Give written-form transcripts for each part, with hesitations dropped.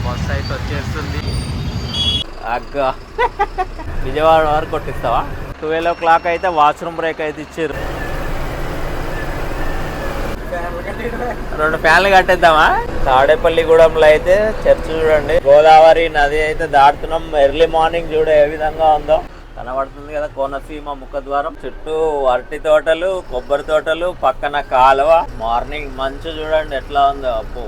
Bus అయితే వచ్చేస్తుంది. అగ్గా విజయవాడ వరకు కొట్టిస్తావా? 12 o'clock అయితే వాష్రూమ్ బ్రేక్ అయితే ఇచ్చారు. 2 ఫ్యాన్లు కట్టేద్దామా? తాడేపల్లిగూడెంలో అయితే చర్చ్ చూడండి, గోదావరి నది అయితే దాటుతున్నాం. ఎర్లీ మార్నింగ్ చూడ ఏ విధంగా ఉందో కనబడుతుంది కదా. కోనసీమ ముఖద్వారం చుట్టూ అరటి తోటలు, కొబ్బరి తోటలు, పక్కన కాలువ. మార్నింగ్ మంచు చూడండి ఎట్లా ఉందో. అప్పు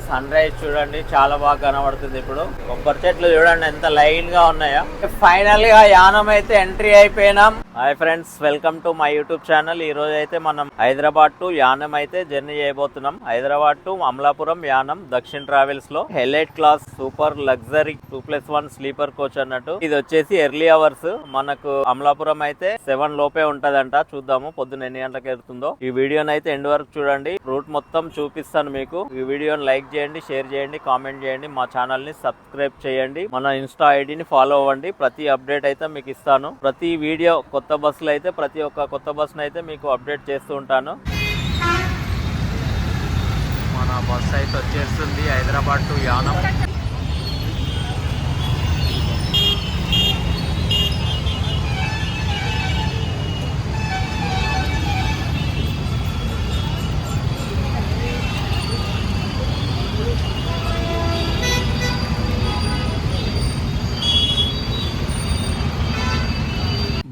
సన్ రైజ్ చూడండి చాలా బాగా కనబడుతుంది. ఇప్పుడు కొబ్బరి చెట్లు చూడండి ఎంత లైన్ గా ఉన్నాయో. ఫైనల్ గా యానం అయితే ఎంట్రీ అయిపోయినాం. Hi friends, welcome to my YouTube channel. ఈ రోజు అయితే మనం హైదరాబాద్ టు యానం అయితే జర్నీ చేయబోతున్నాం. హైదరాబాద్ టు అమలాపురం యానం దక్షిణ ట్రావెల్స్ లో elite class super luxury 2+1 sleeper coach అన్నట్టు. ఇది వచ్చేసి ఎర్లీ అవర్స్. మనకు అమలాపురం అయితే 7 లోపే ఉంటదంట. చూద్దాము పొద్దున్న ఎన్ని గంటలకు వెళ్తుందో. ఈ వీడియోని అయితే ఎండ్ వరకు చూడండి, రూట్ మొత్తం చూపిస్తాను మీకు. ఈ వీడియోని లైక్ చేయండి, షేర్ చేయండి, కామెంట్ చేయండి, మా ఛానల్ ని సబ్స్క్రైబ్ చేయండి, మన ఇన్స్టా ఐడిని ఫాలో అవ్వండి. ప్రతి అప్డేట్ అయితే మీకు ఇస్తాను. ప్రతి వీడియో కొత్త బస్సులు అయితే ప్రతి ఒక్క కొత్త బస్సును అయితే మీకు అప్డేట్ చేస్తూ ఉంటాను. మన బస్సు అయితే వచ్చేస్తుంది Hyderabad to Yanam.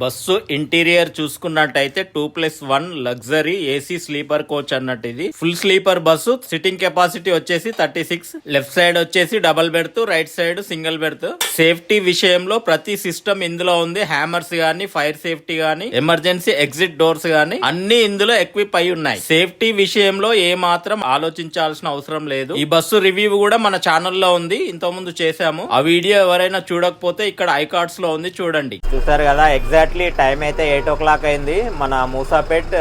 Bus interior చూసుకున్నట్టయితే 2+1 లగ్జరీ ఏసీ స్లీపర్ కోచ్ అన్నట్టు. ఇది full sleeper bus. Sitting capacity వచ్చేసి 36. లెఫ్ట్ సైడ్ వచ్చేసి double berth, right side single berth. Safety విషయంలో ప్రతి సిస్టమ్ ఇందులో ఉంది. హ్యామర్స్ గానీ, ఫైర్ సేఫ్టీ గానీ, ఎమర్జెన్సీ ఎగ్జిట్ డోర్స్ గానీ అన్ని ఇందులో ఎక్విప్ అయి ఉన్నాయి. సేఫ్టీ విషయంలో ఏ మాత్రం ఆలోచించాల్సిన అవసరం లేదు. ఈ బస్సు రివ్యూ కూడా మన ఛానల్లో ఉంది, ఇంతకు ముందు చేశాము. ఆ వీడియో ఎవరైనా చూడకపోతే ఇక్కడ ఐకార్డ్స్ లో ఉంది, చూడండి. చూసారు కదా, ఎగ్జాక్ట్లీ టైం అయితే 8 o'clock అయింది. మన మూసాపేట్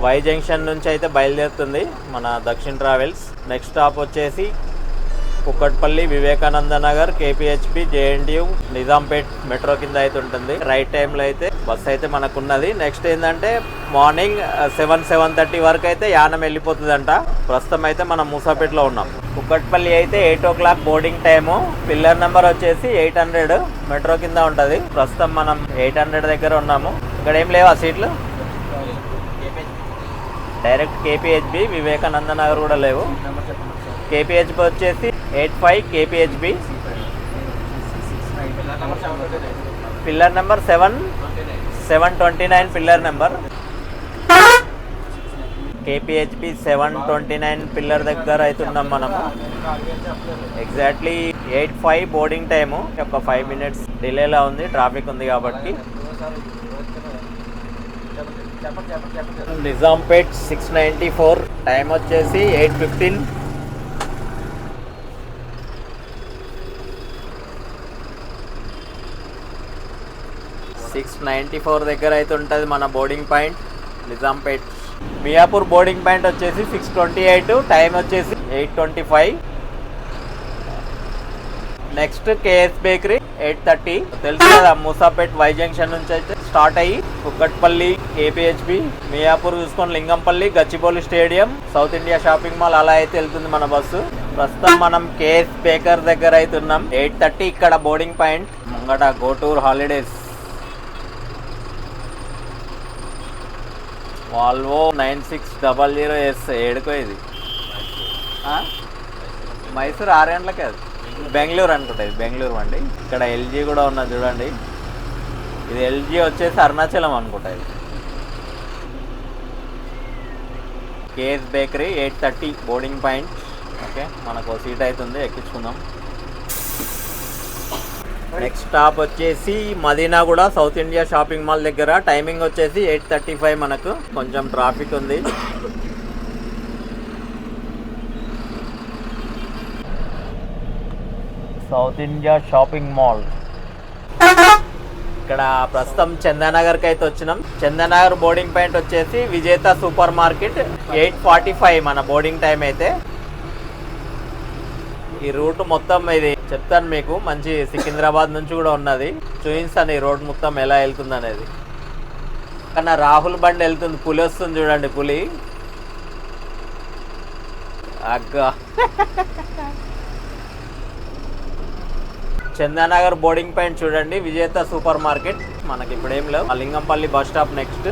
వై జంక్షన్ నుంచి అయితే బయలుదేరుతుంది మన దక్షిణ ట్రావెల్స్. నెక్స్ట్ స్టాప్ వచ్చేసి కుక్కట్పల్లి, వివేకానంద నగర్, కేపీహెచ్పి, జేఎన్టీయు, నిజాంపేట్ మెట్రో కింద అయితే ఉంటుంది. రైట్ టైంలో అయితే బస్ అయితే మనకున్నది. నెక్స్ట్ ఏంటంటే మార్నింగ్ 7-7:30 వరకు అయితే యానం వెళ్ళిపోతుందంట. ప్రస్తుతం అయితే మనం మూసాపేట్లో ఉన్నాం. కుక్కట్పల్లి అయితే 8 o'clock boarding time. Pillar number వచ్చేసి 800 మెట్రో కింద ఉంటుంది. ప్రస్తుతం మనం 800 దగ్గర ఉన్నాము. ఇక్కడ ఏం లేవా సీట్లు? డైరెక్ట్ కేపీహెచ్బి, వివేకానంద నగర్ కూడా లేవు. కేపీహెచ్బి వచ్చేసి 85 KPHB. Pillar number 729 pillar number. KPHB 729 pillar దగ్గర అవుతున్నాం మనము. Exactly 8:05 boarding time. ఒక 5 minutes డిలేలా ఉంది, ట్రాఫిక్ ఉంది కాబట్టి. నిజాంపేట్ 694. టైం వచ్చేసి 8:15. దగ్గర అయితే ఉంటుంది మన boarding point Nizampet. Miyapur boarding point వచ్చేసి 6:28. టైం వచ్చేసి 8:25. Next KS bakery 8:30. తెలుసు కదా, మూసాపేట్ వై జంక్షన్ నుంచి అయితే స్టార్ట్ అయ్యి కుక్కట్పల్లి, కేపీహెచ్బి, మియాపూర్ చూసుకొని Lingampally, Gachibowli stadium, south India shopping mall అలా అయితే వెళ్తుంది మన బస్సు. ప్రస్తుతం మనం కేఎస్ బేకర్ దగ్గర అవుతున్నాం. 8:30 ఇక్కడ బోర్డింగ్ పాయింట్. ముంగట గోటూర్ హాలిడేస్, వాల్వో 9600S. ఏడుకో ఇది మైసూర్ 6 గంటలకే. అది బెంగళూరు అనుకుంటా, ఇది బెంగళూరు అండి. ఇక్కడ ఎల్జీ కూడా ఉన్నది చూడండి. ఇది ఎల్జీ వచ్చేసి అరుణాచలం అనుకుంటా. ఇది KS bakery 8:30 boarding point. Okay, మనకు సీట్ అవుతుంది, ఎక్కించుకుందాం. నెక్స్ట్ స్టాప్ వచ్చేసి మదీనా కూడా సౌత్ ఇండియా షాపింగ్ మాల్ దగ్గర. టైమింగ్ వచ్చేసి 8:35. మనకు కొంచెం ట్రాఫిక్ ఉంది. South India shopping mall. ఇక్కడ ప్రస్తుతం చందానగర్కి అయితే వచ్చినాం. చందానగర్ బోర్డింగ్ పాయింట్ వచ్చేసి విజేత సూపర్ మార్కెట్. 8:45 మన బోర్డింగ్ టైం అయితే. ఈ రూట్ మొత్తం ఇది చెప్తాను మీకు. మంచి సికింద్రాబాద్ నుంచి కూడా ఉన్నది, చూపిస్తాను ఈ రోడ్ మొత్తం ఎలా వెళ్తుంది అనేది. కన్నా రాహుల్ బండి వెళ్తుంది, పులి వస్తుంది చూడండి, పులి. అగ్గా చందానగర్ బోర్డింగ్ పాయింట్ చూడండి, విజేత సూపర్ మార్కెట్. మనకి ఇప్పుడు ఏం లేవు. Lingampally bus stop next.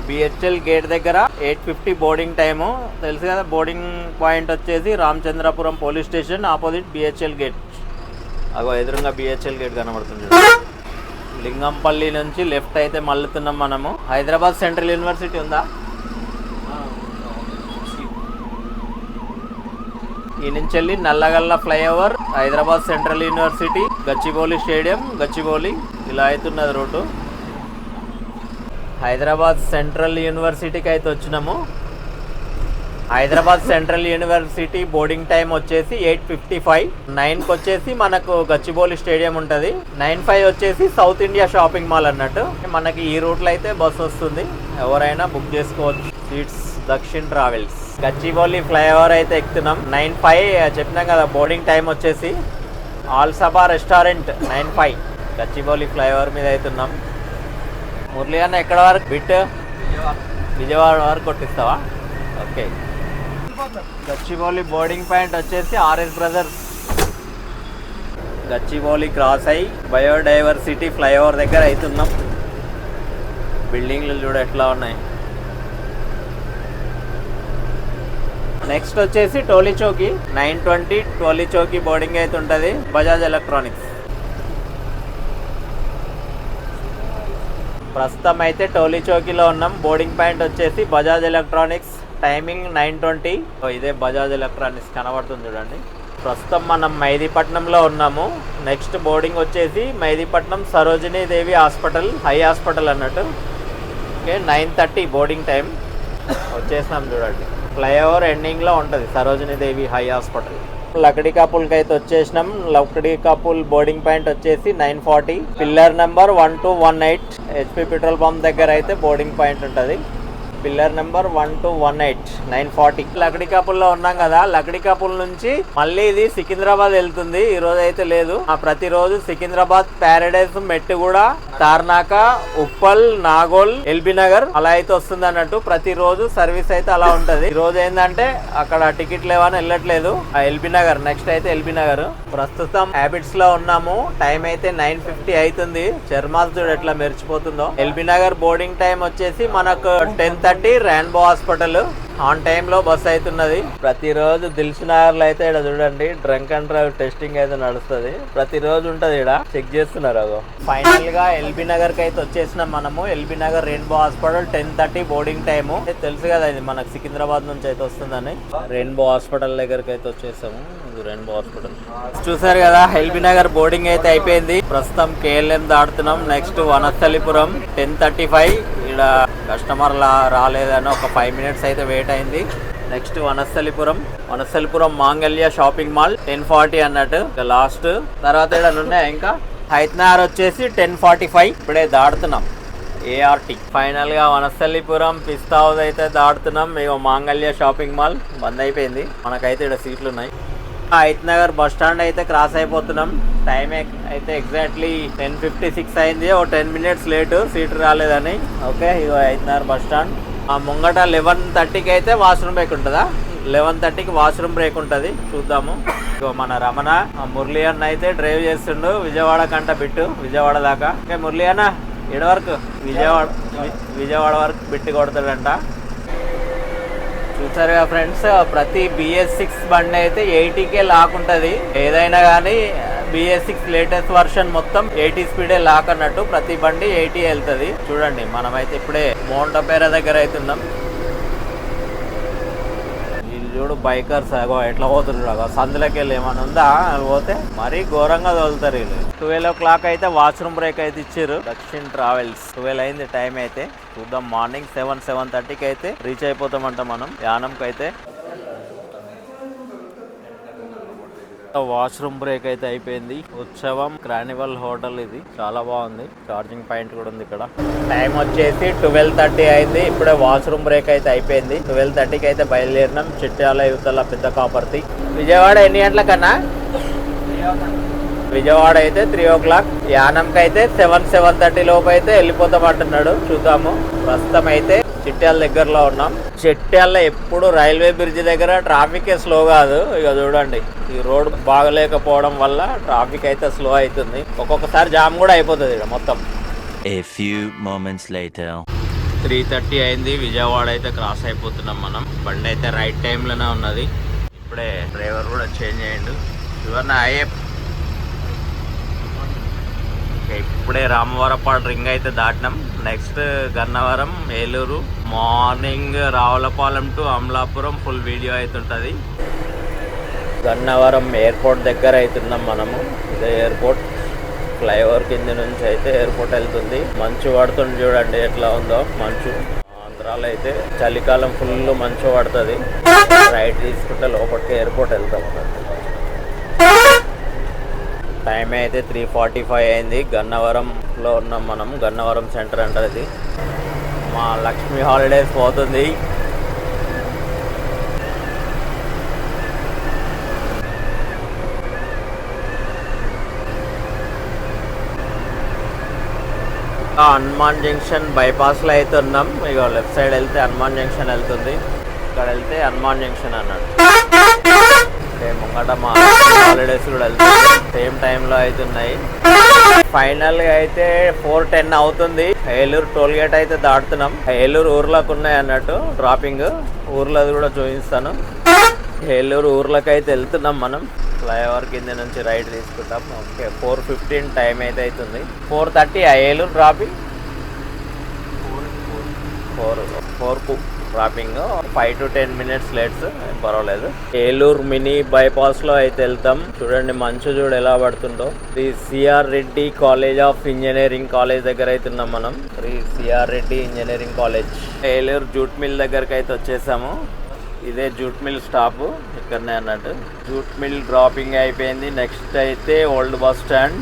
BHEL gate దగ్గర 8:50 బోర్డింగ్ టైము. తెలుసు కదా, బోర్డింగ్ పాయింట్ వచ్చేసి Ramachandrapuram police station opposite BHEL gate. అగో ఎదురుగా బిహెచ్ఎల్ గేట్ కనబడుతుంది. లింగంపల్లి నుంచి లెఫ్ట్ అయితే మళ్ళుతున్నాం మనము. హైదరాబాద్ సెంట్రల్ యూనివర్సిటీ ఉందా? ఈ నుంచి వెళ్ళి Nallagalla flyover, Hyderabad central university, Gachibowli stadium, Gachibowli ఇలా అవుతున్నది రోడ్డు. హైదరాబాద్ సెంట్రల్ యూనివర్సిటీకి అయితే వచ్చినాము. Hyderabad central university boarding time వచ్చేసి 8:55. 9కి వచ్చేసి మనకు గచ్చిబౌలి స్టేడియం ఉంటుంది. 9:05 వచ్చేసి సౌత్ ఇండియా షాపింగ్ మాల్ అన్నట్టు. మనకి ఈ రూట్లో అయితే బస్సు వస్తుంది, ఎవరైనా బుక్ చేసుకోవచ్చు. సీట్స్ దక్షిణ్ ట్రావెల్స్. గచ్చిబౌలి ఫ్లైఓవర్ అయితే ఎక్కుతున్నాం. 9:05 చెప్పినాం కదా బోర్డింగ్ టైం వచ్చేసి. ఆల్ సభా రెస్టారెంట్ 9:05 గచ్చిబౌలి ఫ్లైఓవర్ మీద అవుతున్నాం. మురళి అన్న ఎక్కడ వరకు బిట్? విజయవాడ వరకు కొట్టిస్తావా? ఓకే. గచ్చిబౌలి బోర్డింగ్ పాయింట్ వచ్చేసి ఆర్ఎస్ బ్రదర్స్. గచ్చిబౌలి క్రాస్ అయ్యి బయోడైవర్సిటీ ఫ్లైఓవర్ దగ్గర అవుతున్నాం. బిల్డింగ్లు చూడ ఎట్లా ఉన్నాయి. నెక్స్ట్ వచ్చేసి టోలీ చౌకీ 9:20 టోలీ చౌకీ బోర్డింగ్ అయితే ఉంటుంది. బజాజ్ ఎలక్ట్రానిక్స్. ప్రస్తుతం అయితే టోలీ చౌకీలో ఉన్నాం. బోర్డింగ్ పాయింట్ వచ్చేసి బజాజ్ ఎలక్ట్రానిక్స్. టైమింగ్ 9:20. ఇదే బజాజ్ ఎలక్ట్రానిక్స్ కనబడుతుంది చూడండి. ప్రస్తుతం మనం మెహదీపట్నంలో ఉన్నాము. నెక్స్ట్ బోర్డింగ్ వచ్చేసి మెహదీపట్నం సరోజినీ దేవి హాస్పిటల్, హై హాస్పిటల్ అన్నట్టు. Okay, 9:30 boarding time. వచ్చేసినాం చూడండి. ఫ్లైఓవర్ ఎండింగ్లో ఉంటుంది సరోజినీ దేవి హై హాస్పిటల్. లక్డీకాపుల్కి అయితే వచ్చేసినాం. లక్డీకాపుల్ బోర్డింగ్ పాయింట్ వచ్చేసి 9:40. Pillar number 1218 HP petrol pump దగ్గర అయితే బోర్డింగ్ పాయింట్ ఉంటుంది. Pillar number 1218 9:40. లక్డీకాపుల్లో ఉన్నాం కదా, లక్డీకాపుల్ నుంచి మళ్ళీ ఇది సికింద్రాబాద్ వెళ్తుంది. ఈ రోజు అయితే లేదు. ప్రతిరోజు సికింద్రాబాద్, ప్యారడైజ్, మెట్టుగూడ, తార్నాక, ఉప్పల్, నాగోల్, ఎల్బీ నగర్ అలా అయితే వస్తుంది అన్నట్టు. ప్రతిరోజు సర్వీస్ అయితే అలా ఉంటది. ఈ రోజు ఏంటంటే అక్కడ టికెట్ లేవని వెళ్ళట్లేదు. ఎల్బీ నగర్ నెక్స్ట్ అయితే ఎల్బీ నగర్. ప్రస్తుతం హ్యాబిట్స్ లో ఉన్నాము. టైం అయితే 9:50 అవుతుంది. చర్మాస్ చూడు ఎట్లా మెరిచిపోతుందో. ఎల్బీ నగర్ బోర్డింగ్ టైం వచ్చేసి మనకు 10:30. రెయిన్బో హాస్పిటల్ ఆన్ టైమ్ లో బస్ అవుతున్నది. ప్రతిరోజు దిల్సుఖ్నగర్ లో అయితే ఇక్కడ చూడండి డ్రంక్ అండ్ డ్రైవ్ టెస్టింగ్ అయితే నడుస్తుంది. ప్రతిరోజు ఉంటది, ఇక్కడ చెక్ చేస్తున్నారు. అగో ఫైనల్ గా ఎల్బీ నగర్ కి అయితే వచ్చేసినాం మనము. LB Nagar rainbow hospital 10:30 boarding time. తెలుసు కదా ఇది మనకు సికింద్రాబాద్ నుంచి అయితే వస్తుందని. రెయిన్బో హాస్పిటల్ దగ్గరకి అయితే వచ్చేసాము. రెయిన్బో హాస్పిటల్ చూసారు కదా. ఎల్బీ నగర్ బోర్డింగ్ అయితే అయిపోయింది. ప్రస్తుతం కేఎల్ఎం దాడుతున్నాం. నెక్స్ట్ వనస్థలిపురం 10:35. ఇక్కడ కస్టమర్ రాలేదని ఒక 5 minutes అయితే వెయిట్ అయింది. నెక్స్ట్ వనస్థలిపురం మాంగళ్య షాపింగ్ మాల్ 10:40 అన్నట్టు లాస్ట్. తర్వాత ఇక్కడ ఉన్నాయి ఇంకా. హైత్నగర్ వచ్చేసి 10:45. ఇప్పుడే దాడుతున్నాం ఏఆర్టీ. ఫైనల్ గా వనస్థలిపురం పిస్తా హౌస్ అయితే దాడుతున్నాం. మేము మాంగళ్య షాపింగ్ మాల్ బంద్ అయిపోయింది. మనకైతే ఇక్కడ సీట్లు ఉన్నాయి. హైత్నగర్ బస్ స్టాండ్ అయితే క్రాస్ అయిపోతున్నాం. టైం అయితే ఎగ్జాక్ట్లీ 10:56 అయింది. ఓ 10 minutes లేటు, సీట్ రాలేదని. ఓకే, ఇగో హైత్నగర్ బస్ స్టాండ్. ముంగట 11:30కి అయితే వాష్రూమ్ బ్రేక్ ఉంటుందా? 11:30కి వాష్రూమ్ బ్రేక్ ఉంటుంది. చూద్దాము. ఇగో మన రమణ మురళి అన్న అయితే డ్రైవ్ చేస్తుండు. విజయవాడ కంట బిట్టు, విజయవాడ దాకా. ఓకే మురళి అన్న ఎడ వరకు? విజయవాడ వరకు బిట్టు కొడతాడంట. చూసారుగా ఫ్రెండ్స్, ప్రతి BS6 బండి అయితే 80K లాక్ ఉంటుంది. ఏదైనా కానీ BS6 లేటెస్ట్ వర్షన్ మొత్తం 80 స్పీడే లాక్ అన్నట్టు. ప్రతి బండి 80 వెళ్తుంది. చూడండి మనమైతే ఇప్పుడే మౌంటపేర దగ్గర అవుతున్నాం. చూడు బైకర్స్ ఎట్లా పోతున్నారు. సందులోకి వెళ్ళి ఏమైనా ఉందా పోతే మరీ ఘోరంగా తోలుతారు వీళ్ళు. 12 o'clock అయితే వాష్రూమ్ బ్రేక్ అయితే ఇచ్చారు. దక్షిణ్ ట్రావెల్స్ 12 అయింది టైం అయితే. చూద్దాం మార్నింగ్ 7:30కి అయితే రీచ్ అయిపోతామంట మనం యానంకి అయితే. వాష్రూమ్ బ్రేక్ అయితే అయిపోయింది. ఉత్సవం క్రానివల్ హోటల్ ఇది చాలా బాగుంది. ఛార్జింగ్ పాయింట్ కూడా ఉంది ఇక్కడ. టైం వచ్చేసి 12:30 అయింది. ఇప్పుడే వాష్రూమ్ బ్రేక్ అయితే అయిపోయింది. 12:30కి అయితే బయలుదేరినాం. చిట్యాల యువతల పెద్ద కాపర్తి. విజయవాడ ఎన్ని గంటలకన్నా? విజయవాడ అయితే 3 o'clock. యానంకి అయితే 7:30 లోపు అయితే వెళ్ళిపోతామంటున్నాడు. చూద్దాము. ప్రస్తుతం అయితే చిట్యాల దగ్గరలో ఉన్నాం. చిట్యాల ఎప్పుడు రైల్వే బ్రిడ్జ్ దగ్గర ట్రాఫిక్ స్లో కాదు. ఇక చూడండి, ఈ రోడ్ బాగలేకపోవడం వల్ల ట్రాఫిక్ అయితే స్లో అవుతుంది. ఒక్కొక్కసారి జామ్ కూడా అయిపోతుంది ఇక్కడ మొత్తం. A few moments later. 3:30 అయింది. విజయవాడ అయితే క్రాస్ అయిపోతున్నాం మనం. బండి అయితే రైట్ టైంలోనే ఉన్నది. ఇప్పుడే డ్రైవర్ కూడా చేంజ్ అయ్యిండు. ఇవన్నీ అయ్యే ఇప్పుడే రామవరపాడు రింగ్ అయితే దాటినాం. Next Gannavaram, Eluru, morning Ravulapalem to Amalapuram full video అవుతుంటుంది. గన్నవరం ఎయిర్పోర్ట్ దగ్గర అవుతున్నాం మనము. ఇదే ఎయిర్పోర్ట్. ఫ్లైఓవర్ కింద నుంచి అయితే ఎయిర్పోర్ట్ వెళ్తుంది. మంచు పడుతుంది చూడండి ఎట్లా ఉందో మంచు. ఆంధ్రాలో అయితే చలికాలం ఫుల్ మంచు పడుతుంది. రైట్ తీసుకుంటే లోపలికి ఎయిర్పోర్ట్ వెళ్తాం. టైం అయితే 3:45 అయింది. గన్నవరంలో ఉన్నాం మనం. గన్నవరం సెంటర్ అంటారు ఇది. మా లక్ష్మీ హాలిడేస్ పోతుంది. హనుమాన్ జంక్షన్ బైపాస్లో అయితే ఉన్నాం. ఇక లెఫ్ట్ సైడ్ వెళ్తే హనుమాన్ జంక్షన్ వెళ్తుంది. ఇక్కడ వెళ్తే హనుమాన్ జంక్షన్ అన్నాడు. ముంగట మా హాలిడేస్ కూడా వెళ్తుంది. సేమ్ టైంలో అవుతున్నాయి. ఫైనల్గా అయితే 4:10 అవుతుంది. ఏలూరు టోల్ గేట్ అయితే దాటుతున్నాం. ఏలూరు ఊర్లోకి ఉన్నాయి అన్నట్టు డ్రాపింగ్. ఊర్లోది కూడా చూపిస్తాను. ఏలూరు ఊర్లోకి అయితే వెళ్తున్నాం మనం. ఫ్లైఓవర్ కింద నుంచి రైట్ తీసుకుంటాం. ఓకే, 4:15 టైం అయితే అవుతుంది. 4:30 Eluru dropping. 4 dropping. 5 to 10 minutes let's, పర్వాలేదు. ఏలూరు మినీ బైపాస్ లో అయితే వెళ్తాం. చూడండి మంచు చూడు ఎలా పడుతుందో. Shri CR Reddy college of engineering college దగ్గర అయితే ఉన్నాం మనం. Shri CR Reddy engineering college. Eluru jute mill దగ్గరకు అయితే వచ్చేసాము. ఇదే జూట్ మిల్ స్టాప్ ఇక్కడనే అన్నట్టు. జూట్ మిల్ డ్రాపింగ్ అయిపోయింది. నెక్స్ట్ అయితే ఓల్డ్ బస్ స్టాండ్.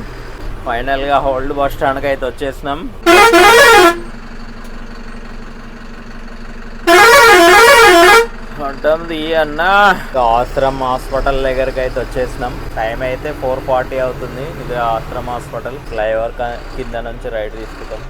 ఫైనల్ గా ఓల్డ్ బస్ స్టాండ్ కి అయితే వచ్చేసినాం. ఉంటుంది అన్న. ఆశ్రమ్ హాస్పిటల్ దగ్గరికి అయితే వచ్చేసినాం. టైం అయితే 4:40 అవుతుంది. ఇది ఆశ్రమ్ హాస్పిటల్. ఫ్లైఓవర్ కింద నుంచి రైట్ తీసుకుంటాం.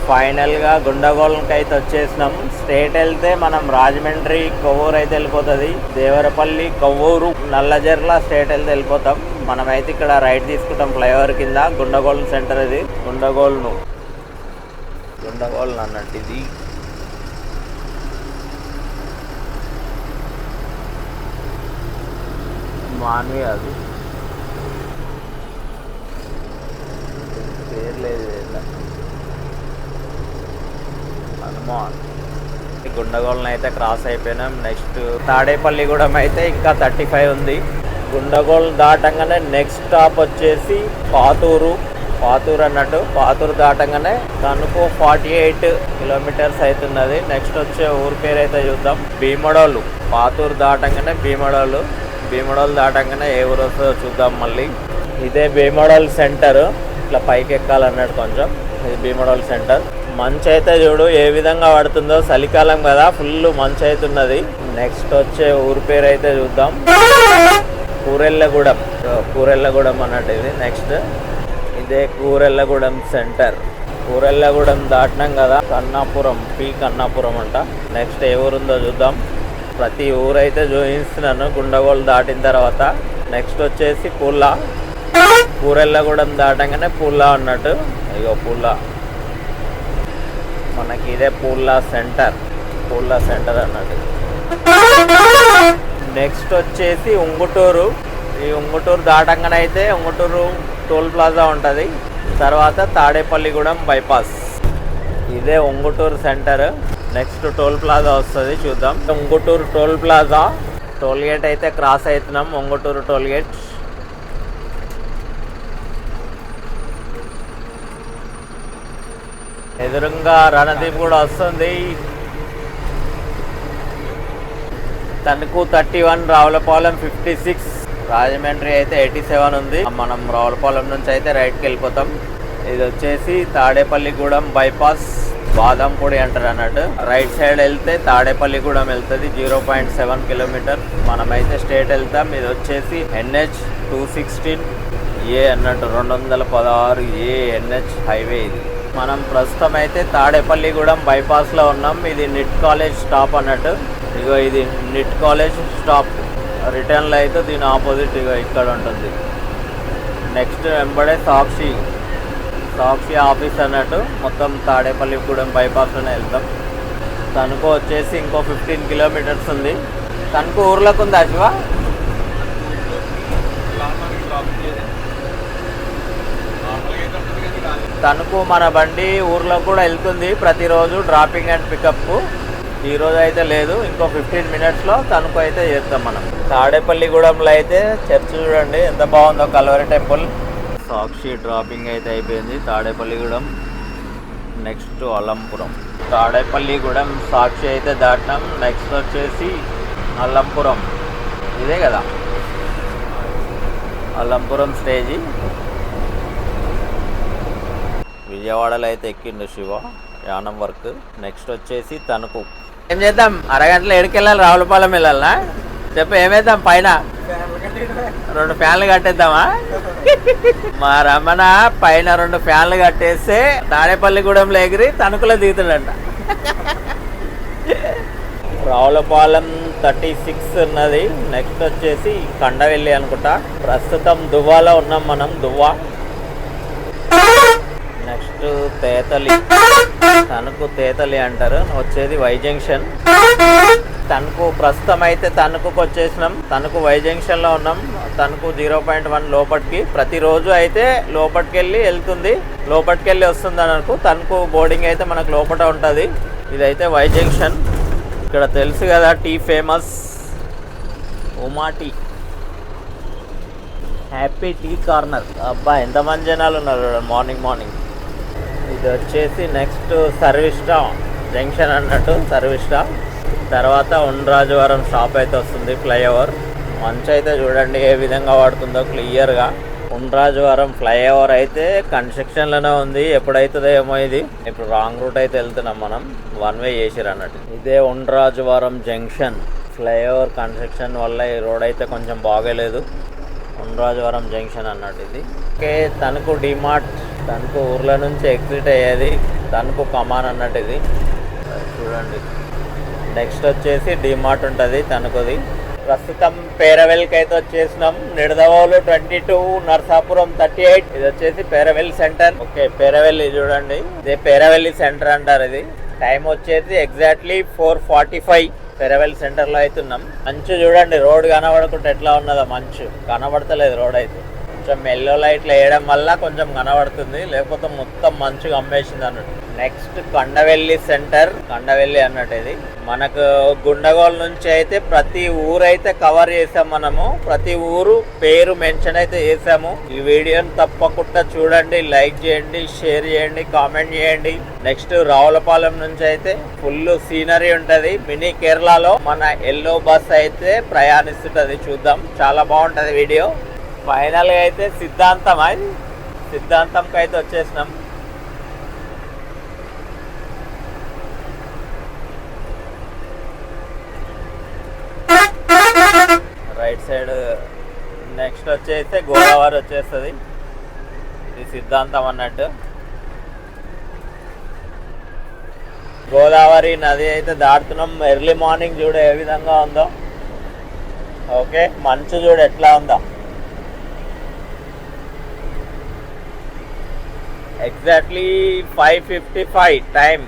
ఫైనల్ గా గుండగోళంకి అయితే వచ్చేసినాం. స్ట్రేట్ వెళ్తే మనం రాజమండ్రి, కొవ్వూరు అయితే వెళ్ళిపోతుంది. దేవరపల్లి, కొవ్వూరు, నల్లజర్ల స్ట్రేట్ వెళ్తే వెళ్ళిపోతాం. మనమైతే ఇక్కడ రైట్ తీసుకుంటాం ఫ్లైఓవర్ కింద. గుండగోళం సెంటర్ ఇది. గుండగోళను అన్నట్టు ఇది. మాన్వి అది పేరు లేదు. హనుమాన్. గుండగోళం అయితే క్రాస్ అయిపోయినాం. నెక్స్ట్ తాడేపల్లిగూడెం అయితే ఇంకా 35 ఉంది. గుండగోళం దాటంగానే నెక్స్ట్ స్టాప్ వచ్చేసి పాతూరు అన్నట్టు. పాతూరు దాటంగానే తణుకు 48 కిలోమీటర్స్ అవుతున్నది. నెక్స్ట్ వచ్చే ఊరి పేరు అయితే చూద్దాం. భీమడోలు. పాతూరు దాటంగానే భీమడోలు దాటంగానే ఏ ఊరు వస్తుందో చూద్దాం మళ్ళీ. ఇదే భీమడోల్ సెంటర్. ఇట్లా పైకి ఎక్కాలన్నట్టు కొంచెం. ఇది భీమడోల్ సెంటర్. మంచు అయితే చూడు ఏ విధంగా పడుతుందో. చలికాలం కదా, ఫుల్ మంచు అవుతున్నది. నెక్స్ట్ వచ్చే ఊరి పేరు అయితే చూద్దాం. కూరెళ్ళగూడెం అన్నట్టు ఇది. నెక్స్ట్ ఇదే కూరెళ్ళగూడెం సెంటర్. కూరెళ్ళగూడెం దాటినాం కదా. కన్నాపురం అంట. నెక్స్ట్ ఏ ఊరుందో చూద్దాం. ప్రతి ఊరైతే చూపిస్తున్నాను గుండగోళం దాటిన తర్వాత. నెక్స్ట్ వచ్చేసి కూరెళ్ళగూడెం దాటంగానే పూల్లా అన్నట్టు. ఇగో పూల్లా మనకి ఇదే పూల్లా సెంటర్ అన్నట్టు. నెక్స్ట్ వచ్చేసి ఉంగుటూరు. ఈ ఉంగుటూరు దాటంగానే అయితే ఉంగుటూరు టోల్ ప్లాజా ఉంటుంది. తర్వాత తాడేపల్లిగూడెం బైపాస్. ఇదే Ungutur centre. Next toll plaza వస్తుంది, చూద్దాం. Ungutur toll plaza. Toll gate అయితే క్రాస్ అవుతున్నాం. Ungutur toll gate. ఎదురుగా రణదీప్ కూడా వస్తుంది. తణుకు 31, రావులపాలెం 56, రాజమండ్రి అయితే 87 ఉంది. మనం రావులపాలెం నుంచి అయితే రైట్కి వెళ్ళిపోతాం. ఇది వచ్చేసి తాడేపల్లిగూడెం బైపాస్, బాదంపూడి అంటారు అన్నట్టు. రైట్ సైడ్ వెళ్తే తాడేపల్లిగూడెం వెళ్తుంది. 0.7 కిలోమీటర్. మనమైతే స్ట్రేట్ వెళ్తాం. ఇది వచ్చేసి NH 216 ఏ అన్నట్టు 216 ఏ ఎన్హెచ్ హైవే ఇది. మనం ప్రస్తుతం అయితే తాడేపల్లిగూడెం బైపాస్లో ఉన్నాం. ఇది నిట్ కాలేజ్ స్టాప్ అన్నట్టు. ఇగో ఇది నిట్ కాలేజ్ స్టాప్. రిటర్న్లో అయితే దీని ఆపోజిట్ ఇగో ఇక్కడ ఉంటుంది. నెక్స్ట్ వెంబడే సాక్షి ఆఫీస్ అన్నట్టు. మొత్తం తాడేపల్లిగూడెం బైపాస్లోనే వెళ్తాం. తణుకు వచ్చేసి ఇంకో 15 కిలోమీటర్స్ ఉంది. తణుకు ఊర్లోకి ఉందా శివ? తణుకు మన బండి ఊర్లో కూడా వెళ్తుంది ప్రతిరోజు డ్రాపింగ్ అండ్ పికప్. ఈరోజు అయితే లేదు. ఇంకో 15 మినిట్స్లో తణుకు అయితే చేస్తాం మనం. తాడేపల్లిగూడెంలో అయితే చర్చ్ చూడండి ఎంత బాగుందో, కల్వరి టెంపుల్. సాక్షి డ్రాపింగ్ అయితే అయిపోయింది. తాడేపల్లిగూడెం నెక్స్ట్ అల్లంపురం. తాడేపల్లిగూడెం సాక్షి అయితే దాటినాం. నెక్స్ట్ వచ్చేసి అల్లంపురం. ఇదే కదా అల్లంపురం స్టేజీ. విజయవాడలో అయితే ఎక్కిండు శివ యానం వర్క్. నెక్స్ట్ వచ్చేసి తణుకు. ఏం చేద్దాం? అరగంటలో ఎడికెళ్ళాలి, రావులపాలెం వెళ్ళాలనా? చెప్పు ఏమేద్దాం? పైన 2 ఫ్యాన్లు కట్టేద్దామా? మా రమణ పైన 2 ఫ్యాన్లు కట్టేస్తే తాడేపల్లిగూడెంలో ఎగిరి తణుకులో దిగుతాడంట. రావులపాలెం 36 ఉన్నది. నెక్స్ట్ వచ్చేసి కండవెల్లి అనుకుంటా. ప్రస్తుతం దువ్వాలో ఉన్నాం మనం. దువ్వా. నెక్స్ట్ తేతలి. తణుకు తేతలి అంటారు. వచ్చేది వై జంక్షన్. తణుకు ప్రస్తుతం అయితే తణుకుకి వచ్చేసినాం. తణుకు వై జంక్షన్లో ఉన్నాం. తణుకు 0.1 లోపటికి ప్రతిరోజు అయితే లోపలికి వెళ్తుంది, లోపలికి వస్తుంది అనుకో. తణుకు బోర్డింగ్ అయితే మనకు లోపల ఉంటుంది. ఇదైతే వై జంక్షన్. ఇక్కడ తెలుసు కదా tea famous, Uma tea, happy tea corner. అబ్బా ఎంతమంది జనాలు ఉన్నారు మార్నింగ్. ఇది వచ్చేసి నెక్స్ట్ సర్వీస్టా జంక్షన్ అన్నట్టు. సర్వీస్టా తర్వాత ఉండ్రాజవరం స్టాప్ అయితే వస్తుంది. ఫ్లైఓవర్ మంచి అయితే చూడండి ఏ విధంగా వాడుతుందో క్లియర్గా. ఉండ్రాజవరం ఫ్లైఓవర్ అయితే కన్స్ట్రక్షన్లోనే ఉంది. ఎప్పుడైతుందో ఏమో ఇది. ఇప్పుడు రాంగ్ రూట్ అయితే వెళ్తున్నాం మనం. 1 వే చేసిరు అన్నట్టు. ఇదే ఉండ్రాజవరం జంక్షన్. ఫ్లైఓవర్ కన్స్ట్రక్షన్ వల్ల ఈ రోడ్ అయితే కొంచెం బాగలేదు. ఉండ్రాజవరం జంక్షన్ అన్నట్టు ఇది. ఓకే తణుకు డిమార్ట్. తణుకు ఊర్ల నుంచి ఎగ్జిట్ అయ్యేది. తణుకు కమాన్ అన్నట్టు ఇది చూడండి. నెక్స్ట్ వచ్చేసి డిమార్ట్ ఉంటుంది తణుకుది. ప్రస్తుతం పేరవెల్కి అయితే వచ్చేసినాం. నిడదవోలు 22, నర్సాపురం 38. ఇది వచ్చేసి పేరవెల్లి సెంటర్. ఓకే పేరవెల్లి చూడండి. ఇదే పేరవెల్లి సెంటర్ అంటారు. ఇది టైం వచ్చేసి ఎగ్జాక్ట్లీ 4:45. పేరవెల్లి సెంటర్లో అవుతున్నాం. మంచు చూడండి, రోడ్ కనబడకుండా ఎట్లా ఉన్నదో. మంచు కనబడతలేదు రోడ్ అయితే. కొంచెం ఎల్లో లైట్లు వేయడం వల్ల కొంచెం కనబడుతుంది, లేకపోతే మొత్తం మంచుగా అమ్మేసింది అన్నట్టు. Next Kandavelli centre. కండవెల్లి అన్నట్టు ఇది మనకు గుండగోల్ నుంచి అయితే ప్రతి ఊరైతే కవర్ చేసాం మనము. ప్రతి ఊరు పేరు మెన్షన్ అయితే చేసాము. ఈ వీడియోని తప్పకుండా చూడండి, లైక్ చేయండి, షేర్ చేయండి, కామెంట్ చేయండి. నెక్స్ట్ రావులపాలెం నుంచి అయితే ఫుల్ సీనరీ ఉంటది. మినీ కేరళలో మన ఎల్లో బస్ అయితే ప్రయాణిస్తుంటది. చూద్దాం, చాలా బాగుంటది వీడియో. ఫైనల్ గా అయితే సిద్ధాంతంకి అయితే వచ్చేసినాం. రైట్ సైడ్ నెక్స్ట్ వచ్చేస్తే గోదావరి వచ్చేస్తుంది. ఇది సిద్ధాంతం అన్నట్టు. గోదావరి నది అయితే దాటుతున్నాం. ఎర్లీ మార్నింగ్ చూడు ఏ విధంగా ఉందో. ఓకే మంచు చూడు ఎట్లా ఉందో. Exactly 5:55 time.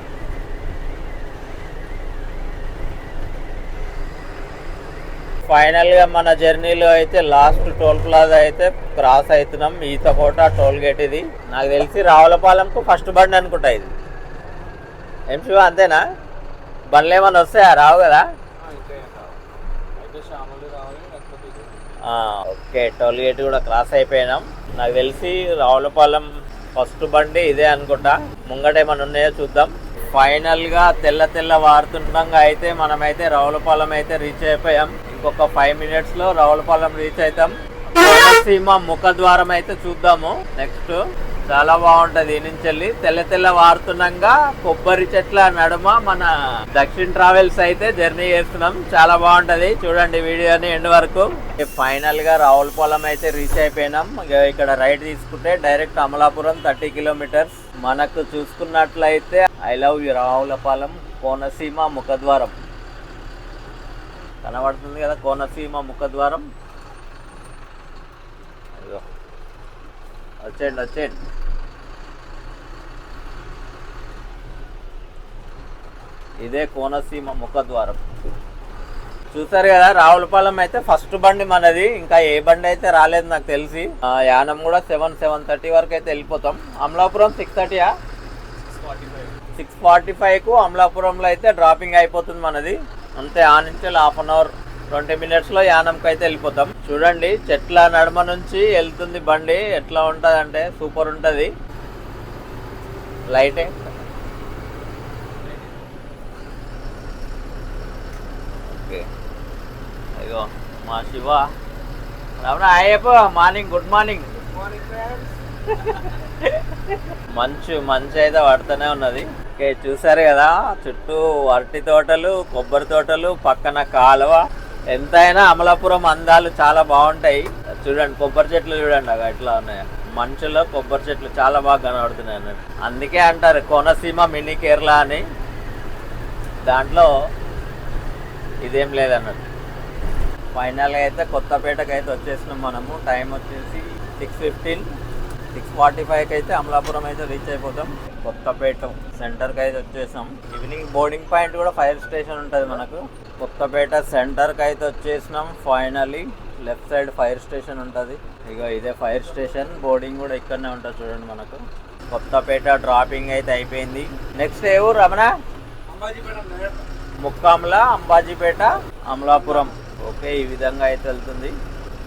ఫైనల్ గా మన జర్నీలో అయితే లాస్ట్ టోల్ ప్లాజా అయితే క్రాస్ అవుతున్నాం. ఈతకోట టోల్ గేట్ ఇది. నాకు తెలిసి రావులపాలెంకు ఫస్ట్ బండి అనుకుంటా ఇది. ఏం శివ అంతేనా? బండ్లు ఏమన్నా వస్తాయా? రావు కదా. ఓకే టోల్ గేట్ కూడా క్రాస్ అయిపోయినాం. నాకు తెలిసి రావులపాలెం ఫస్ట్ బండి ఇదే అనుకుంటా. ముంగట ఏమన్నా ఉన్నాయో చూద్దాం. ఫైనల్ గా తెల్ల వారుతుండగా అయితే మనమైతే రావులపాలెం అయితే రీచ్ అయిపోయాం. ఇంకొక 5 minutes లో రావులపాలెం రీచ్ అవుతాం. కోనసీమ ముఖద్వారం అయితే చూద్దాము. నెక్స్ట్ చాలా బాగుంటది. ఈ నుంచి వెళ్ళి తెల్ల తెల్ల వారుతున్నాగా కొబ్బరి చెట్ల నడుమ మన దక్షిణ్ ట్రావెల్స్ అయితే జర్నీ చేస్తున్నాం. చాలా బాగుంటది, చూడండి వీడియోని ఎండ్ వరకు. ఫైనల్ గా రావులపాలెం అయితే రీచ్ అయిపోయినాం. ఇక్కడ రైట్ తీసుకుంటే డైరెక్ట్ అమలాపురం 30 కిలోమీటర్స్. మనకు చూసుకున్నట్లయితే I love you Ravulapalem Konaseema ముఖద్వారం కనబడుతుంది కదా, కోనసీమ ముఖద్వారం. వచ్చేయండి. ఇదే కోనసీమ ముఖద్వారం. చూసారు కదా, రావులపాలెం అయితే ఫస్ట్ బండి మనది. ఇంకా ఏ బండి అయితే రాలేదు నాకు తెలిసి. యానం కూడా 7:30 వరకు అయితే వెళ్ళిపోతాం. అమలాపురం 6:30 6:45కు అమలాపురంలో అయితే డ్రాపింగ్ అయిపోతుంది మనది. అంతే, ఆ నుంచి 1/2 అవర్ 20 మినిట్స్లో యానంకి అయితే వెళ్ళిపోతాం. చూడండి చెట్ల నడుమ నుంచి వెళ్తుంది బండి. ఎట్లా ఉంటుంది అంటే సూపర్ ఉంటుంది. లైటే ఓకే. అయ్యో మా Shiva Ramana Ayyappa morning. Good morning. మంచు అయితే పడుతూనే ఉన్నది. ఓకే, చూసారు కదా చుట్టూ అరటి తోటలు, కొబ్బరి తోటలు, పక్కన కాలువ. ఎంతైనా అమలాపురం అందాలు చాలా బాగుంటాయి. చూడండి కొబ్బరి చెట్లు చూడండి అవి ఎట్లా ఉన్నాయి. మంచులో కొబ్బరి చెట్లు చాలా బాగా కనబడుతున్నాయి అన్నట్టు. అందుకే అంటారు కోనసీమ మినీ కేరళ అని. దాంట్లో ఇదేం లేదన్నట్టు. ఫైనల్గా అయితే కొత్తపేటకి అయితే వచ్చేసినాం మనము. టైం వచ్చేసి 6:15. 6:45కి అయితే అమలాపురం అయితే రీచ్ అయిపోతాం. కొత్తపేట సెంటర్కి అయితే వచ్చేసాం. ఈవినింగ్ బోర్డింగ్ పాయింట్ కూడా ఫైర్ స్టేషన్ ఉంటుంది మనకు. కొత్తపేట సెంటర్కి అయితే వచ్చేసినాం. Finally left side fire station ఉంటుంది. ఇక ఇదే ఫైర్ స్టేషన్. బోర్డింగ్ కూడా ఇక్కడనే ఉంటుంది చూడండి మనకు. కొత్తపేట డ్రాపింగ్ అయితే అయిపోయింది. నెక్స్ట్ ఏ ఊరు రమణ? ముక్కాంల, అంబాజీపేట, అమలాపురం. ఓకే, ఈ విధంగా అయితే వెళ్తుంది.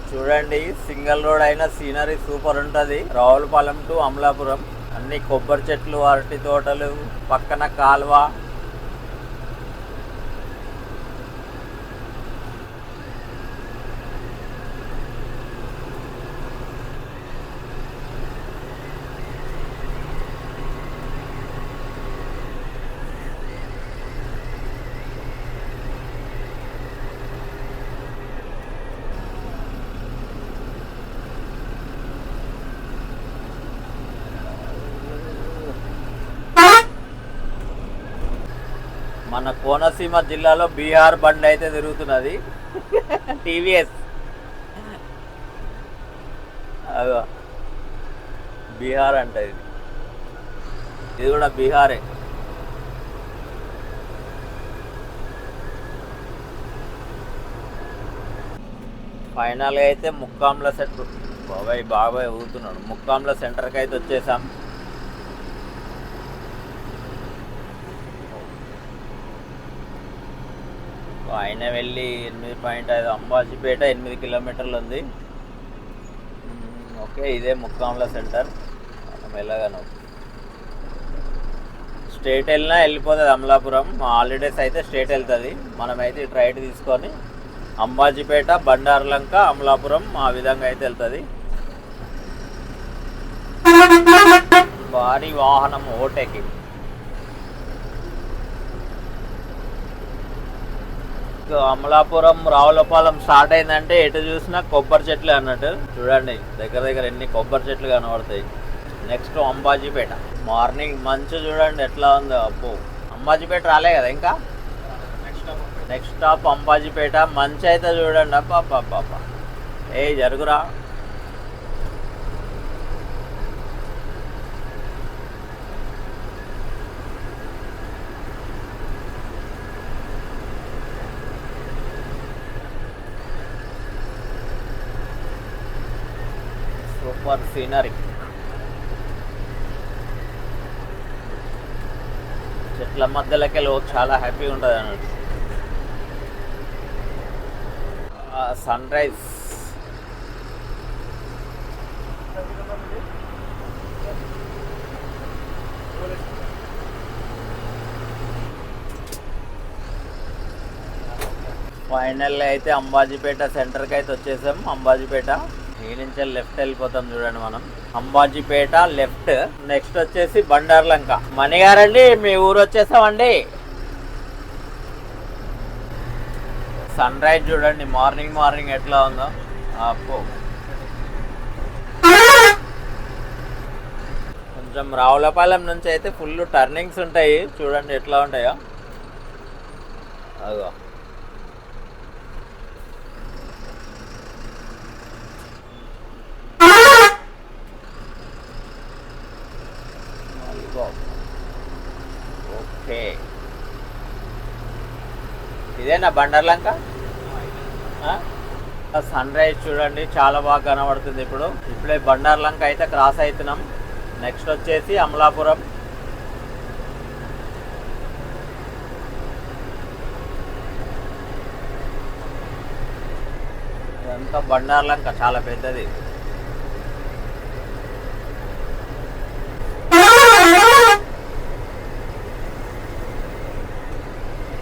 చూడండి సింగిల్ రోడ్ అయినా సీనరీ సూపర్ ఉంటుంది. రావులపాలెం టు అమలాపురం. అన్ని కొబ్బరి చెట్లు, అరటి తోటలు, పక్కన కాలువ. మన కోనసీమ జిల్లాలో బీహార్ బండి అయితే తిరుగుతున్నది. టీవీఎస్ అదో బీహార్ అంట. ఇది కూడా బీహారే. ఫైనల్గా అయితే ముక్కాంల సెంటర్. బాబాయ్ ఊగుతున్నాడు. ముక్కాంల సెంటర్కి అయితే వచ్చేసాం. ఆయన వెళ్ళి 8.5. అంబాజీపేట 8 కిలోమీటర్లు ఉంది. ఓకే, ఇదే ముక్కాంల సెంటర్. మనం ఎలాగను స్ట్రేట్ వెళ్ళినా వెళ్ళిపోతుంది అమలాపురం. హాలిడేస్ అయితే స్ట్రేట్ వెళ్తుంది. మనమైతే ఇటు రైట్ తీసుకొని అంబాజీపేట, బండారులంక, అమలాపురం ఆ విధంగా అయితే వెళ్తుంది. భారీ వాహనం ఓటేకి. అమలాపురం రావులపాలెం స్టార్ట్ అయిందంటే ఎటు చూసినా కొబ్బరి చెట్లు అన్నట్టు. చూడండి దగ్గర ఎన్ని కొబ్బరి చెట్లు కనబడతాయి. నెక్స్ట్ అంబాజీపేట. మార్నింగ్ మంచు చూడండి ఎట్లా ఉందో. అప్పు అంబాజీపేట రాలే కదా ఇంకా. Next stop Ambajipeta. మంచు అయితే చూడండి. అప్ప ఏ జరుగురా. Super scenery. చెట్ల మధ్యలోకి చాలా హ్యాపీగా ఉంటుంది అన్నట్టు. Sun rise. ఫైనల్ అయితే అంబాజీపేట సెంటర్కి అయితే వచ్చేసాం. అంబాజీపేట ఈ నుంచి లెఫ్ట్ వెళ్ళిపోతాం చూడండి మనం. అంబాజీపేట లెఫ్ట్. నెక్స్ట్ వచ్చేసి బండార్లంక. మణిగారండి మీ ఊరు వచ్చేసామండి. సన్ రైజ్ చూడండి మార్నింగ్ ఎట్లా ఉందో. అప్పో కొంచెం రావులపాలెం నుంచి అయితే ఫుల్ టర్నింగ్స్ ఉంటాయి చూడండి ఎట్లా ఉంటాయో. అదో ఓకే, ఇదేనా బండార్లంక. సన్ రైజ్ చూడండి చాలా బాగా కనబడుతుంది. ఇప్పుడే బండార్లంక అయితే క్రాస్ అవుతున్నాం. నెక్స్ట్ వచ్చేసి అమలాపురం. ఇదంతా బండార్లంక చాలా పెద్దది.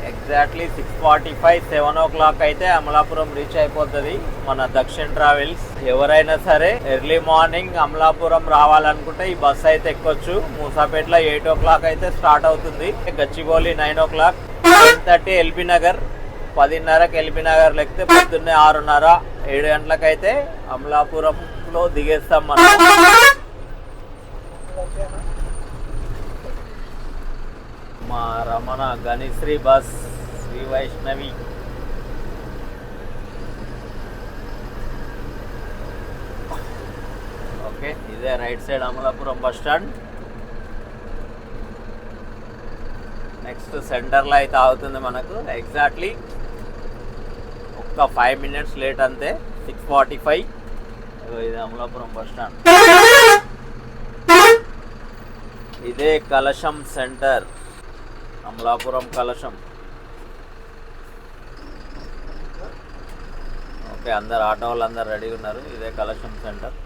ఎగ్జాక్ట్లీ 6:45 7 o'clock అయితే అమలాపురం రీచ్ అయిపోతుంది మన దక్షిణ్ ట్రావెల్స్. ఎవరైనా సరే ఎర్లీ మార్నింగ్ అమలాపురం రావాలనుకుంటే ఈ బస్ అయితే ఎక్కొచ్చు. మూసాపేటలో 8 o'clock అయితే స్టార్ట్ అవుతుంది. గచ్చిబౌలి 9 o'clock, 10:30 ఎల్బీ నగర్, 10:30కి ఎల్బీ నగర్ ఎక్కితే పొద్దున్నే 6:30 7 గంటలకైతే అమలాపురంలో దిగేస్తాం మనం. మా రమణ గణిశ్రీ బస్, శ్రీ వైష్ణవి. ఓకే, ఇదే right side Amalapuram bus stand. Next సెంటర్లో అయితే అవుతుంది మనకు. ఎగ్జాక్ట్లీ ఒక్క 5 minutes లేట్ అంతే. 6:45. ఇది అమలాపురం బస్ స్టాండ్. ఇదే కలశం సెంటర్, అమలాపురం కలశం. ఓకే, అందరు ఆటో వాళ్ళు అందరు రెడీగా ఉన్నారు. ఇదే కలశం సెంటర్.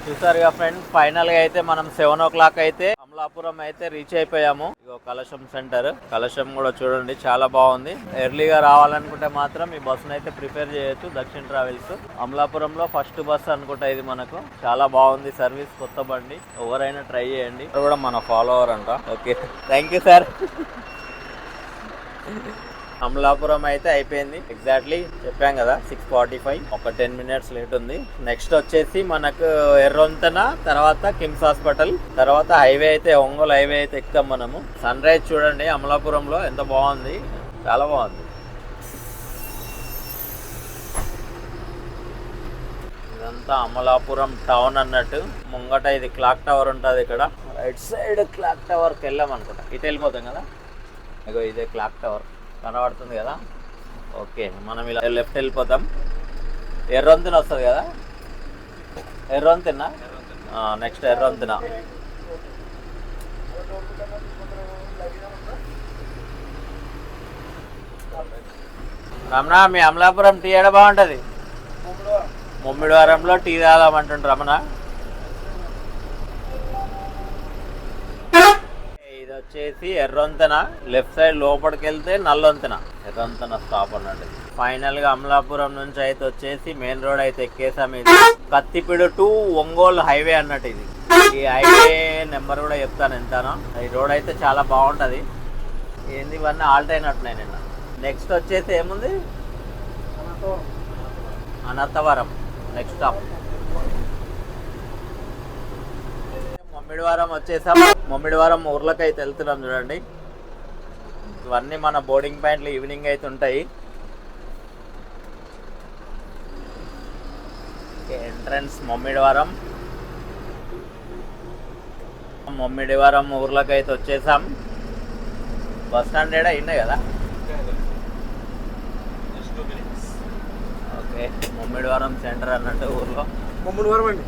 చూసారుగా ఫ్రెండ్స్, ఫైనల్గా అయితే మనం 7 o'clock అయితే అమలాపురం అయితే రీచ్ అయిపోయాము. ఇగో కలశం సెంటర్. కలశం కూడా చూడండి చాలా బాగుంది. ఎర్లీగా రావాలనుకుంటే మాత్రం ఈ బస్సును అయితే ప్రిపేర్ చేయొచ్చు దక్షిణ్ ట్రావెల్స్. అమలాపురంలో ఫస్ట్ బస్ అనుకుంటా ఇది మనకు. చాలా బాగుంది సర్వీస్, కొత్త బండి. ఎవరైనా ట్రై చేయండి. కూడా మన ఫాలోవర్ అంట. Okay, thank you sir. Amalapuram అయితే అయిపోయింది. ఎగ్జాక్ట్లీ చెప్పాం కదా 6:45. ఒక 10 minutes లేట్ ఉంది. నెక్స్ట్ వచ్చేసి మనకు ఎర్రొంతన, తర్వాత కిమ్స్ హాస్పిటల్, తర్వాత హైవే అయితే ఒంగోలు హైవే అయితే ఎక్కుతాం మనము. సన్ రైజ్ చూడండి అమలాపురంలో ఎంత బాగుంది, చాలా బాగుంది. ఇదంతా అమలాపురం టౌన్ అన్నట్టు. ముంగట ఇది క్లాక్ టవర్ ఉంటుంది. ఇక్కడ రైట్ సైడ్ క్లాక్ టవర్కి వెళ్ళాం అనుకుంటా. ఇటు వెళ్ళిపోతాం కదా. ఇగో ఇదే క్లాక్ టవర్ కనబడుతుంది కదా. ఓకే, మనం ఇలా లెఫ్ట్ వెళ్ళిపోతాం. ఎర్రొంతిన వస్తుంది కదా, ఎర్రొంతిన. నెక్స్ట్ ఎర్రొంతిన. రమణ, మీ అమలాపురం టీ ఏడ బాగుంటుంది? ముమ్మిడివారంలో టీ తాగామంటుండ్రు రమణ. ఇది వచ్చేసి ఎర్రొంతన. లెఫ్ట్ సైడ్ లోపలికి వెళ్తే నల్లొంతన. ఎర్రొంతన స్టాప్ అన్నట్టు. ఫైనల్ గా అమలాపురం నుంచి అయితే వచ్చేసి మెయిన్ రోడ్ అయితే ఎక్కేసాం. ఇది కత్తిపీడు టు ఒంగోలు హైవే అన్నట్టు. ఇది ఈ హైవే నెంబర్ కూడా చెప్తాను ఎంతనో. ఈ రోడ్ అయితే చాలా బాగుంటది. ఏంది ఇవన్నీ ఆల్ట్ అయినట్టున్నాయి నిన్న. నెక్స్ట్ వచ్చేసి ఏముంది, అనంతవరం నెక్స్ట్ స్టాప్. ముమ్మిడివారం వచ్చేసాం. ముమ్మిడివారం ఊర్లోకి అయితే వెళ్తున్నాం చూడండి. ఇవన్నీ మన బోర్డింగ్ పాయింట్లు ఈవినింగ్ అయితే ఉంటాయి. ఎంట్రన్స్ ముమ్మిడివారం. ముమ్మిడివారం ఊర్లోకి అయితే వచ్చేసాం. బస్ స్టాండ్ ఏడా ఉన్నాయి కదా. ఓకే, ముమ్మిడివారం సెంటర్ అన్నట్టు ఊర్లో. ముమ్మిడివారం అండి.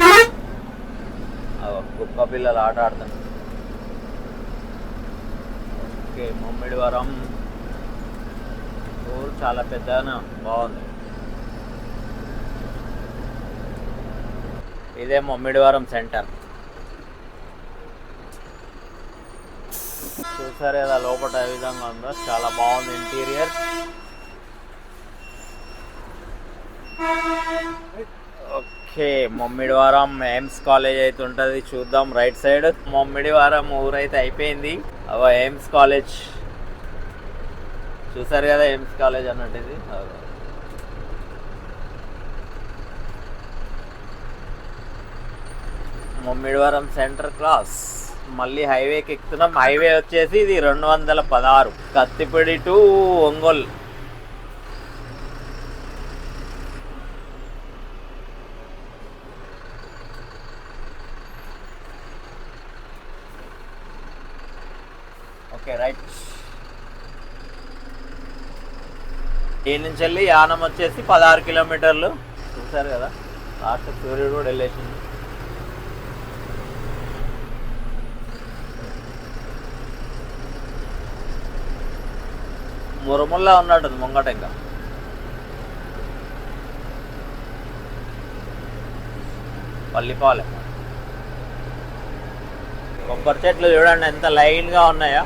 కుక్క పిల్లలు ఆట ఆడుతాను. ఓకే, ముమ్మిడివారం ఊరు చాలా పెద్దగా బాగుంది. ఇదే ముమ్మిడివారం సెంటర్. చూసారు కదా లోపల ఏ విధంగా ఉందో, చాలా బాగుంది interior. Okay, okay, Mummidivaram AIIMS college అయితే ఉంటుంది, చూద్దాం. రైట్ సైడ్ మొమ్మిడివారం ఊరైతే అయిపోయింది. ఎయిమ్స్ కాలేజ్ చూసారు కదా, ఎయిమ్స్ కాలేజ్ అన్నట్టు ఇది. మొమ్మిడివారం సెంటర్ క్రాస్, మళ్ళీ హైవేకి ఎక్కుతున్నాం. హైవే వచ్చేసి ఇది 216 Kathipudi to Ongole. Okay right. ఈ నుంచి వెళ్ళి యానం వచ్చేసి 16 కిలోమీటర్లు. చూసారు కదా, లాస్ట్ సూర్యుడు కూడా వెళ్ళేసింది. మురుముల్లా ఉన్నట్టుంది ముంగట. ఇంకా పల్లిపాలెం. కొబ్బరి చెట్లు చూడండి ఎంత లైన్గా ఉన్నాయా.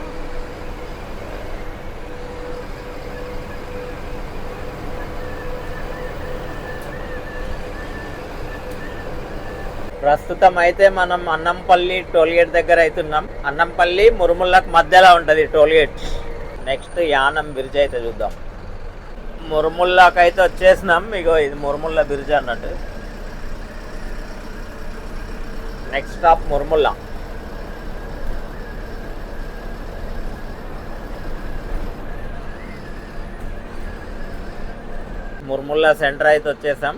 ప్రస్తుతం అయితే మనం అన్నంపల్లి టోల్గేట్ దగ్గర అవుతున్నాం. అన్నంపల్లి మురుముల్లకు మధ్యలో ఉంటుంది టోల్గేట్. నెక్స్ట్ యానం బ్రిడ్జ్ అయితే చూద్దాం. మురుముల్లాకి అయితే వచ్చేసినాం. ఇగో ఇది మురుముల్లా బ్రిడ్జ్ అన్నట్టు. Next stop Murumulla. Murumulla centre అయితే వచ్చేసాం.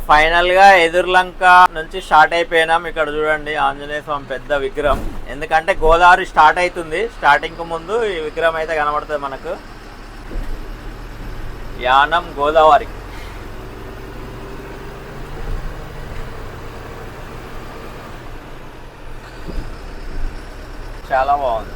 ఫైనల్ గా ఎదుర్లంక నుంచి స్టార్ట్ అయిపోయినాం. ఇక్కడ చూడండి ఆంజనేయ స్వామి పెద్ద విగ్రహం. ఎందుకంటే గోదావరి స్టార్ట్ అవుతుంది, స్టార్టింగ్ కు ముందు ఈ విగ్రహం అయితే కనబడుతుంది మనకు. యానం గోదావరి. చాలా బాగుంది.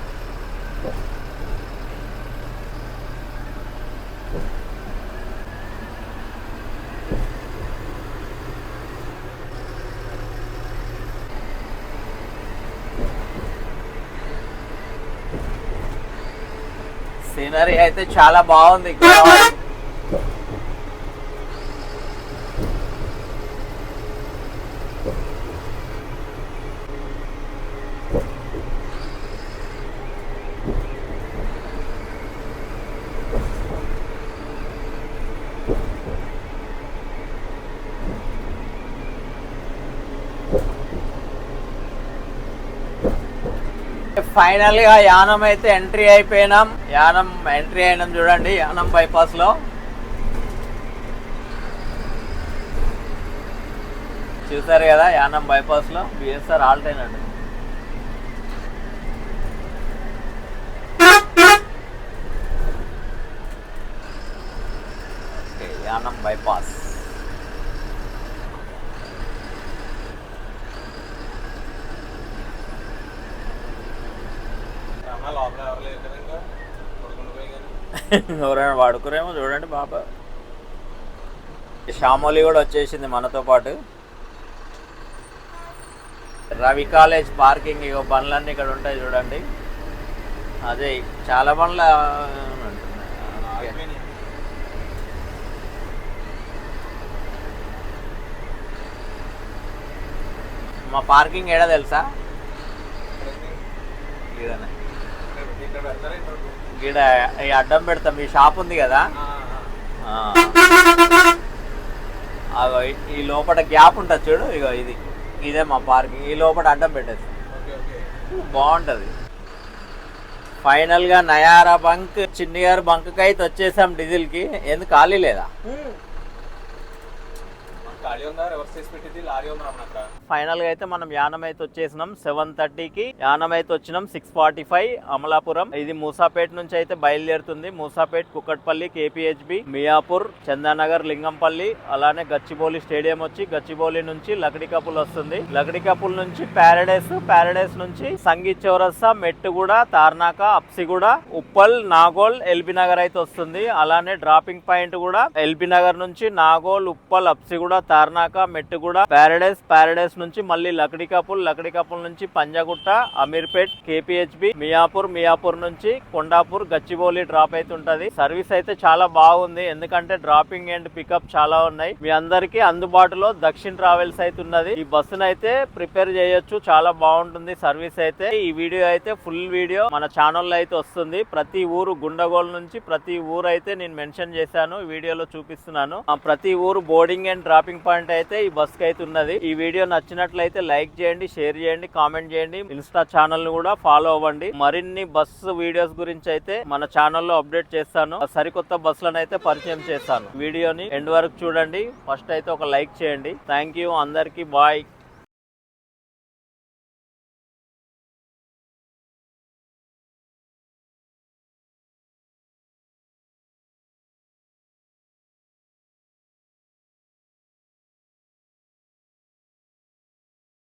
సీనరీ అయితే చాలా బాగుంది. ఫైనల్ గా యానం అయితే ఎంట్రీ అయిపోయినాం. యానం ఎంట్రీ అయినాం చూడండి, యానం బైపాస్ లో. చూసారు కదా, యానం బైపాస్ లో బిఎస్ఆర్ ఆల్ట్ అయినాడు. యానం బైపాస్. ఎవరైనా వాడుకురేమో చూడండి బాబా. షామోలి కూడా వచ్చేసింది మనతో పాటు. Ravi college parking. ఇగో బండ్లన్నీ ఇక్కడ ఉంటాయి చూడండి. అదే చాలా బండ్ల. మా పార్కింగ్ ఏడా తెలుసా? ఈడ అడ్డం పెడతాం. ఈ షాప్ ఉంది కదా, ఈ లోపల గ్యాప్ ఉంటుంది చూడు, ఇగో ఇదే మా పార్కింగ్. ఈ లోపల అడ్డం పెట్టేస్తాం, బాగుంటది. ఫైనల్ గా నయారా బంక్, చిన్నిగారు బంక్ అయితే వచ్చేసాం డీజిల్ కి. ఎందుకు ఖాళీ లేదా? ఫైనల్ గా అయితే మనం యానం అయితే వచ్చేసినాం 7:30కి. యానం అయితే వచ్చినాం 6:45 అమలాపురం. ఇది మూసాపేట్ నుంచి అయితే బయలుదేరుతుంది. మూసాపేట్, కుక్కట్పల్లి, కేపీహెచ్బి, మియాపూర్, చందానగర్, లింగంపల్లి, అలానే గచ్చిబౌలి స్టేడియం వచ్చి గచ్చిబౌలి నుంచి లకడికపుల్ వస్తుంది. లకడికపుల్ నుంచి ప్యారడైస్, ప్యారడైస్ నుంచి సంగీత్ చౌరస్తా, మెట్టుగూడ, తార్నాక, అప్సిగూడ, ఉప్పల్, నాగోల్, ఎల్బీ నగర్ అయితే వస్తుంది. అలానే డ్రాపింగ్ పాయింట్ కూడా ఎల్బీ నగర్ నుంచి నాగోల్, ఉప్పల్, అప్సిగూడ, తార్నాక, మెట్టుగూడ, ప్యారడైస్ నుంచి మళ్ళీ లకడికాపుల్ నుంచి పంజాగుట్ట, అమీర్పేట్, కేపీహెచ్బి, మియాపూర్ నుంచి కొండాపూర్, గచ్చిబౌలి డ్రాప్ అయితే ఉంటది. సర్వీస్ అయితే చాలా బాగుంది, ఎందుకంటే డ్రాపింగ్ అండ్ పికప్ చాలా ఉన్నాయి. మీ అందరికి అందుబాటులో దక్షిణ్ ట్రావెల్స్ అయితే ఉన్నది. ఈ బస్సును అయితే ప్రిపేర్ చేయొచ్చు, చాలా బాగుంటుంది సర్వీస్ అయితే. ఈ వీడియో అయితే ఫుల్ వీడియో మన ఛానల్లో అయితే వస్తుంది. ప్రతి ఊరు గుండగోల్ నుంచి ప్రతి ఊరు అయితే నేను మెన్షన్ చేశాను, వీడియోలో చూపిస్తున్నాను. ప్రతి ఊరు బోర్డింగ్ అండ్ డ్రాపింగ్ పాయింట్ అయితే ఈ బస్ కి అయితే ఉన్నది. ఈ వీడియో నచ్చినట్లయితే లైక్ చేయండి, షేర్ చేయండి, కామెంట్ చేయండి. ఇన్స్టా ఛానల్ ని కూడా ఫాలో అవ్వండి. మరిన్ని బస్సు వీడియోస్ గురించి అయితే మన ఛానల్లో అప్డేట్ చేస్తాను. సరికొత్త బస్సులను అయితే పరిచయం చేస్తాను. వీడియోని ఎండ్ వరకు చూడండి. ఫస్ట్ అయితే ఒక లైక్ చేయండి. థ్యాంక్ యూ, అందరికి బాయ్.